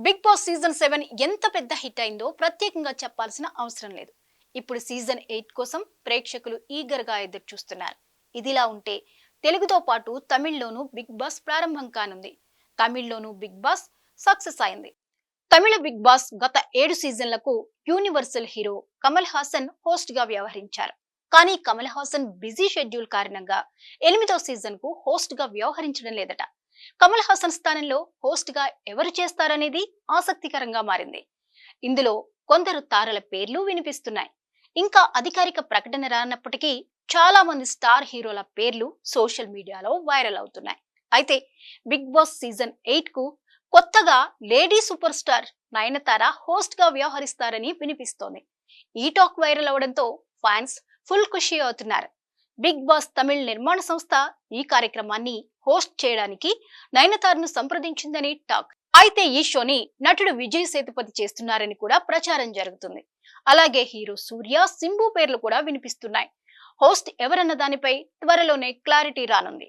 Big boss season 7 ఎంత పెద్ద hit అయిందో ప్రత్యేకంగా చెప్పాల్సిన అవసరం లేదు. ఇప్పుడు సీజన్ 8 కోసం ప్రేక్షకులు ఈగర్ గా ఎదురు చూస్తున్నారు. ఇదిలా ఉంటే తెలుగుతో పాటు తమిళ్లోనూ బిగ్ బాస్ ప్రారంభం కానుంది. తమిళ్లోనూ బిగ్ బాస్ సక్సెస్ అయింది. తమిళ బిగ్ బాస్ గత 7 సీజన్లకు universal hero Kamal Haasan host గా వ్యవహరించారు. కానీ కమల్ హాసన్ బిజీ షెడ్యూల్ కారణంగా 8వ సీజన్ కు హోస్ట్ గా వ్యవహరించడం లేదట. కమల్ హాసన్ స్థానంలో హోస్ట్ గా ఎవరు చేస్తారనేది ఆసక్తికరంగా మారింది. ఇందులో కొందరు తారల పేర్లు వినిపిస్తున్నాయి. ఇంకా అధికారిక ప్రకటన రానప్పటికీ చాలా మంది స్టార్ హీరోల పేర్లు సోషల్ మీడియాలో వైరల్ అవుతున్నాయి. అయితే బిగ్ బాస్ సీజన్ 8 కు కొత్తగా lady super star Nayanthara host గా వ్యవహరిస్తారని వినిపిస్తోంది. ఈ టాక్ వైరల్ అవడంతో ఫ్యాన్స్ ఫుల్ ఖుషి అవుతున్నారు. బిగ్ బాస్ తమిళ్ నిర్మాణ సంస్థ ఈ కార్యక్రమాన్ని హోస్ట్ చేయడానికి నయనతారను సంప్రదించిందని టాక్. అయితే ఈ షోని నటుడు విజయ్ సేతుపతి చేస్తున్నారని కూడా ప్రచారం జరుగుతుంది. అలాగే హీరో సూర్య, సింబు పేర్లు కూడా వినిపిస్తున్నాయి. హోస్ట్ ఎవరన్న దానిపై త్వరలోనే క్లారిటీ రానుంది.